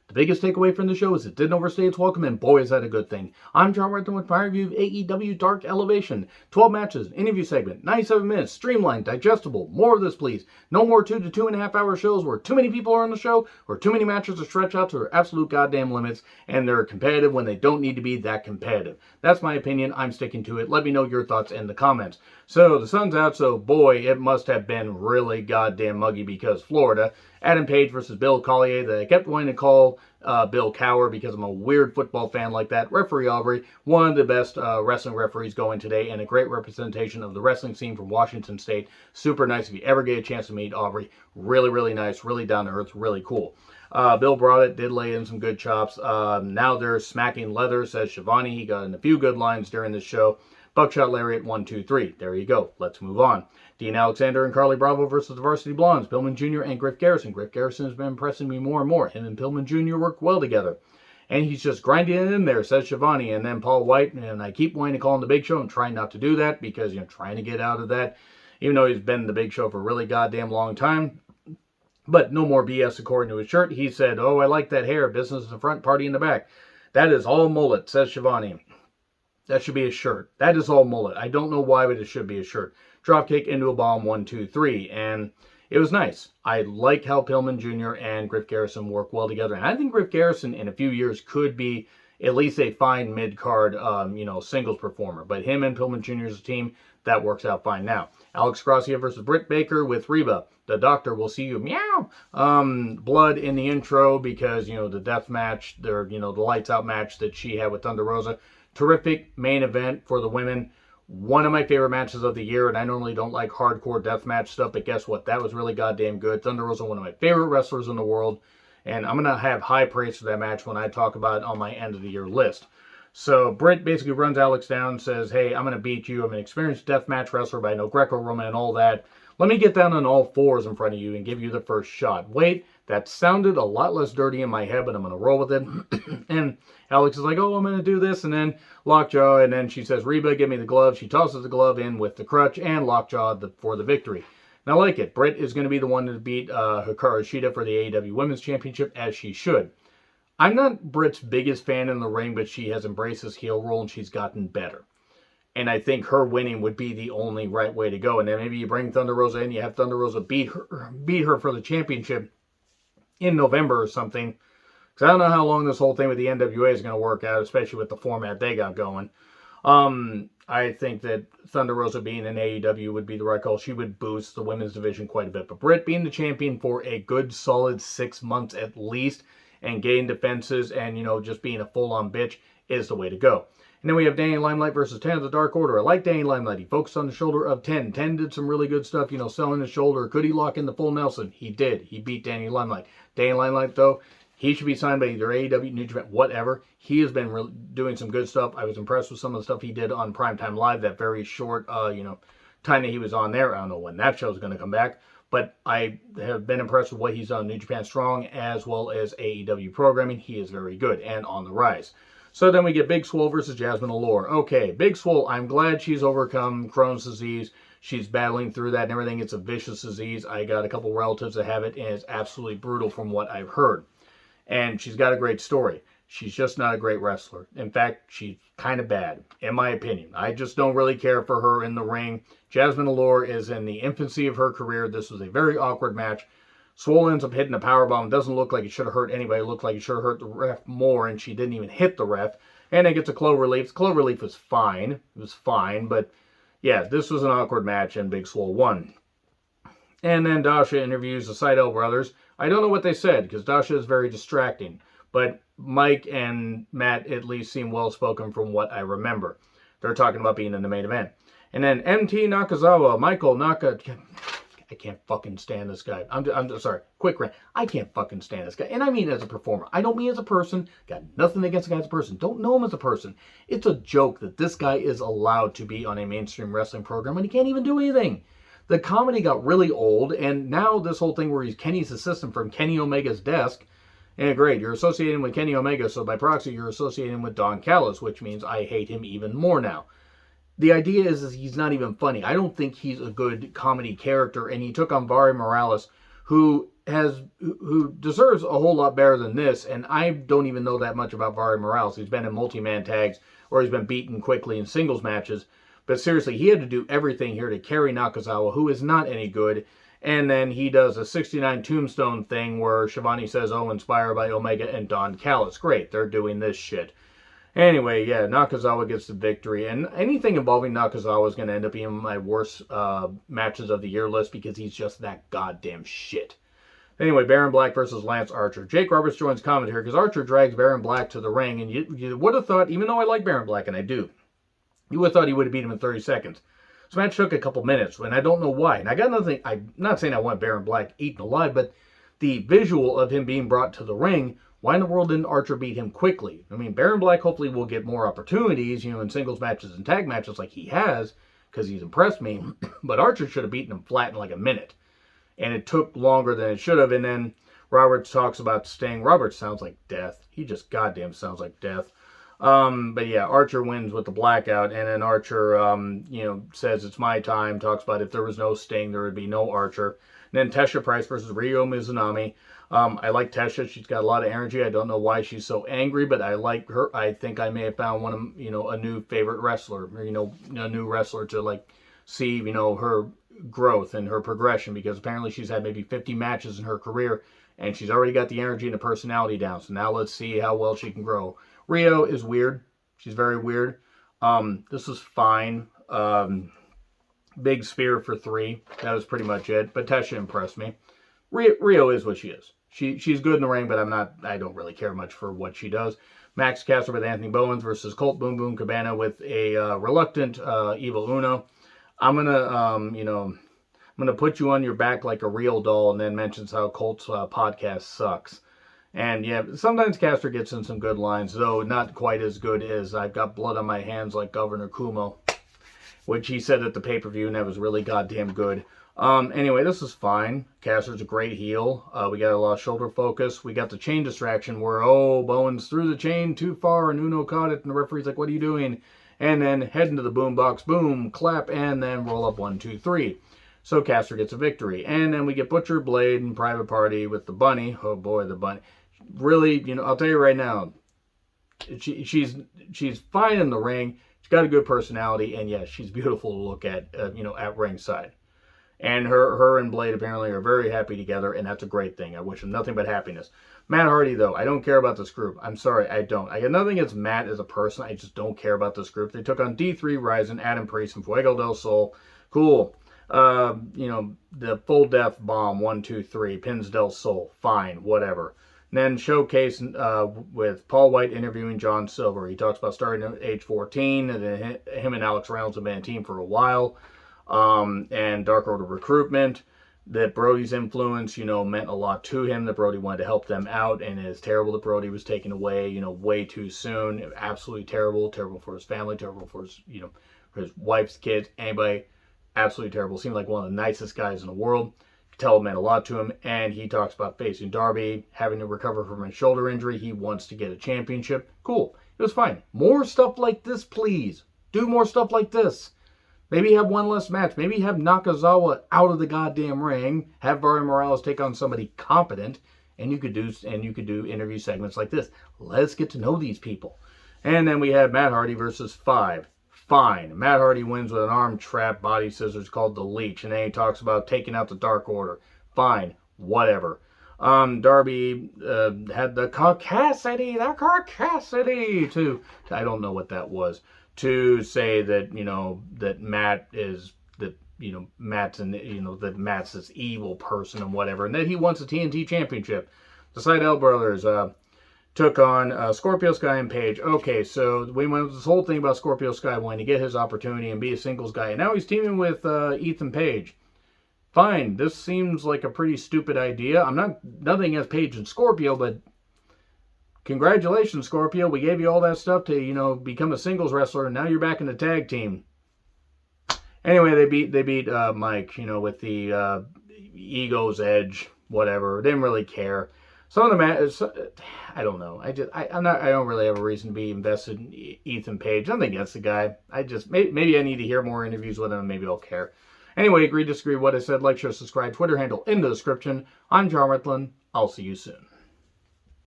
The biggest takeaway from the show is it didn't overstay its welcome, and boy, is that a good thing. I'm John Redden with my review of AEW Dark Elevation. 12 matches, interview segment, 97 minutes, streamlined, digestible. More of this, please. No more 2 to 2.5 hour shows where too many people are on the show, or too many matches are stretched out to their absolute goddamn limits, and they're competitive when they don't need to be that competitive. That's my opinion. I'm sticking to it. Let me know your thoughts in the comments. So, the sun's out, so boy, it must have been really goddamn muggy because Florida. Adam Page versus Bill Collier. They kept wanting to call Bill Cower because I'm a weird football fan like that. Referee Aubrey, one of the best wrestling referees going today, and a great representation of the wrestling scene from Washington State. Super nice if you ever get a chance to meet Aubrey. Really, really nice, really down to earth, really cool. Bill brought it, did lay in some good chops. Now they're smacking leather, says Shivani. He got in a few good lines during this show. Buckshot Lariat 1, 2, 3. There you go. Let's move on. Dean Alexander and Carly Bravo versus the Varsity Blondes. Pillman Jr. and Griff Garrison. Griff Garrison has been impressing me more and more. Him and Pillman Jr. work well together. And he's just grinding it in there, says Shivani. And then Paul White, and I keep wanting to call him the Big Show. I'm trying not to do that because, trying to get out of that. Even though he's been the Big Show for a really goddamn long time. But no more BS according to his shirt. He said, "Oh, I like that hair. Business in the front, party in the back." That is all mullet, says Shivani. That should be a shirt. That is all mullet. I don't know why, but it should be a shirt. Dropkick into a bomb, 1, 2, 3. And it was nice. I like how Pillman Jr. and Griff Garrison work well together. And I think Griff Garrison in a few years could be at least a fine mid-card, singles performer. But him and Pillman Jr.'s team, that works out fine now. Alex Gracia versus Britt Baker with Reba. The doctor will see you. Meow. Blood in the intro because, the death match, the lights out match that she had with Thunder Rosa. Terrific main event for the women. One of my favorite matches of the year, and I normally don't like hardcore deathmatch stuff, but guess what? That was really goddamn good. Thunder Rosa, one of my favorite wrestlers in the world, and I'm going to have high praise for that match when I talk about it on my end of the year list. So Britt basically runs Alex down and says, "Hey, I'm going to beat you. I'm an experienced deathmatch wrestler, but I know Greco-Roman and all that. Let me get down on all fours in front of you and give you the first shot." Wait, that sounded a lot less dirty in my head, but I'm going to roll with it. And Alex is like, "Oh, I'm going to do this." And then lockjaw. And then she says, "Reba, give me the glove." She tosses the glove in with the crutch and lockjaw for the victory. And I like it. Britt is going to be the one to beat Hikaru Shida for the AEW Women's Championship, as she should. I'm not Britt's biggest fan in the ring, but she has embraced this heel role and she's gotten better. And I think her winning would be the only right way to go. And then maybe you bring Thunder Rosa in, you have Thunder Rosa beat her for the championship in November or something. Because I don't know how long this whole thing with the NWA is going to work out, especially with the format they got going. I think that Thunder Rosa being in AEW would be the right call. She would boost the women's division quite a bit. But Britt being the champion for a good solid 6 months at least, and getting defenses and, just being a full-on bitch is the way to go. And then we have Danny Limelight versus 10 of the Dark Order. I like Danny Limelight. He focused on the shoulder of 10. 10 did some really good stuff, selling his shoulder. Could he lock in the full Nelson? He did. He beat Danny Limelight. Danny Limelight, though, he should be signed by either AEW, New Japan, whatever. He has been doing some good stuff. I was impressed with some of the stuff he did on Primetime Live, that very short, time that he was on there. I don't know when that show's going to come back. But I have been impressed with what he's done New Japan Strong as well as AEW programming. He is very good and on the rise. So then we get Big Swole versus Jasmine Allure. Okay, Big Swole, I'm glad she's overcome Crohn's disease. She's battling through that and everything. It's a vicious disease. I got a couple relatives that have it, and it's absolutely brutal from what I've heard. And she's got a great story. She's just not a great wrestler. In fact, she's kind of bad, in my opinion. I just don't really care for her in the ring. Jasmine Allure is in the infancy of her career. This was a very awkward match. Swole ends up hitting a powerbomb. Doesn't look like it should have hurt anybody. It looked like it should have hurt the ref more, and she didn't even hit the ref. And then gets a Cloverleaf. The Cloverleaf was fine. It was fine, but yeah, this was an awkward match, and Big Swole won. And then Dasha interviews the Seidel brothers. I don't know what they said, because Dasha is very distracting. But Mike and Matt at least seem well-spoken from what I remember. They're talking about being in the main event. And then MT Nakazawa, Michael Naka... I can't fucking stand this guy. I'm sorry. Quick rant. I can't fucking stand this guy. And I mean as a performer. I don't mean as a person. Got nothing against the guy as a person. Don't know him as a person. It's a joke that this guy is allowed to be on a mainstream wrestling program and he can't even do anything. The comedy got really old, and now this whole thing where he's Kenny's assistant from Kenny Omega's desk. And great, you're associating with Kenny Omega, so by proxy you're associating with Don Callis, which means I hate him even more now. The idea is he's not even funny. I don't think he's a good comedy character, and he took on Barry Morales, who who deserves a whole lot better than this, and I don't even know that much about Vari Morales. He's been in multi-man tags, or he's been beaten quickly in singles matches. But seriously, he had to do everything here to carry Nakazawa, who is not any good. And then he does a 69 tombstone thing where Shivani says, oh, inspired by Omega and Don Callis. Great, they're doing this shit. Anyway, yeah, Nakazawa gets the victory. And anything involving Nakazawa is going to end up being my worst matches of the year list because he's just that goddamn shit. Anyway, Baron Black versus Lance Archer. Jake Roberts joins commentary because Archer drags Baron Black to the ring. And you would have thought, even though I like Baron Black, and I do, you would have thought he would have beat him in 30 seconds. This match took a couple minutes, and I don't know why. And I got nothing, I'm not saying I want Baron Black eaten alive, but the visual of him being brought to the ring, why in the world didn't Archer beat him quickly? I mean, Baron Black hopefully will get more opportunities, in singles matches and tag matches like he has, because he's impressed me. But Archer should have beaten him flat in like a minute. And it took longer than it should have. And then Roberts talks about Sting. Roberts sounds like death. He just goddamn sounds like death. But yeah, Archer wins with the blackout, and then Archer, says it's my time, talks about if there was no Sting, there would be no Archer. And then Tesha Price versus Ryo Mizunami. I like Tesha. She's got a lot of energy. I don't know why she's so angry, but I like her. I think I may have found one of, a new favorite wrestler, or, a new wrestler to see, her growth and her progression, because apparently she's had maybe 50 matches in her career, and she's already got the energy and the personality down. So now let's see how well she can grow. Rio is weird. She's very weird. This is fine. Big spear for 3. That was pretty much it. But Tesha impressed me. Rio is what she is. She's good in the ring, but I don't really care much for what she does. Max Caster with Anthony Bowens versus Colt Boom Boom Cabana with a reluctant Evil Uno. I'm gonna put you on your back like a real doll, and then mentions how Colt's podcast sucks. And yeah, sometimes Caster gets in some good lines, though not quite as good as I've got blood on my hands like Governor Kumo, which he said at the pay-per-view, and that was really goddamn good. Anyway, this is fine. Caster's a great heel. We got a lot of shoulder focus. We got the chain distraction where, Bowens threw the chain too far, and Uno caught it, and the referee's like, what are you doing? And then head into the boombox, boom, clap, and then roll up 1, 2, 3. So Caster gets a victory. And then we get Butcher, Blade, and Private Party with the Bunny. Oh boy, the Bunny. Really, I'll tell you right now, she's fine in the ring. She's got a good personality, and yes, she's beautiful to look at, at ringside. And her and Blade apparently are very happy together, and that's a great thing. I wish them nothing but happiness. Matt Hardy, though, I don't care about this group. I'm sorry, I don't. I got nothing against Matt as a person. I just don't care about this group. They took on D3, Ryzen, Adam Priest, and Fuego del Sol. Cool. The full death bomb, 1, 2, 3, pins del Sol. Fine, whatever. And then showcase with Paul White interviewing John Silver. He talks about starting at age 14, and then him and Alex Reynolds have been a team for a while. And Dark Order recruitment. That Brody's influence, meant a lot to him. That Brody wanted to help them out, and it's terrible that Brody was taken away, way too soon. Absolutely terrible. Terrible for his family. Terrible for his, for his wife's kids. Anybody. Absolutely terrible. Seemed like one of the nicest guys in the world. Tell it meant a lot to him, and he talks about facing Darby, having to recover from a shoulder injury. He wants to get a championship. Cool. It was fine. More stuff like this, please. Do more stuff like this. Maybe have one less match. Maybe have Nakazawa out of the goddamn ring. Have Vari Morales take on somebody competent, and you could do interview segments like this. Let's get to know these people. And then we have Matt Hardy versus 5. Fine. Matt Hardy wins with an arm trap body scissors called the Leech. And then he talks about taking out the Dark Order. Fine. Whatever. Darby had the caucasity to, I don't know what that was, to say that, that Matt is, that, Matt's that Matt's this evil person and whatever. And that he wants a TNT championship. The Seidel brothers, took on Scorpio Sky and Page. Okay, so we went with this whole thing about Scorpio Sky wanting to get his opportunity and be a singles guy. And now he's teaming with Ethan Page. Fine, this seems like a pretty stupid idea. I'm nothing against Page and Scorpio, but congratulations, Scorpio. We gave you all that stuff to, become a singles wrestler, and now you're back in the tag team. Anyway, they beat Mike, with the ego's edge, whatever. Didn't really care. Some of the matches, I don't know. I don't really have a reason to be invested in Ethan Page. Nothing against the guy. Maybe I need to hear more interviews with him, and maybe I'll care. Anyway, agree, disagree, what I said, like, share, subscribe, Twitter handle in the description. I'm John Ritlin. I'll see you soon.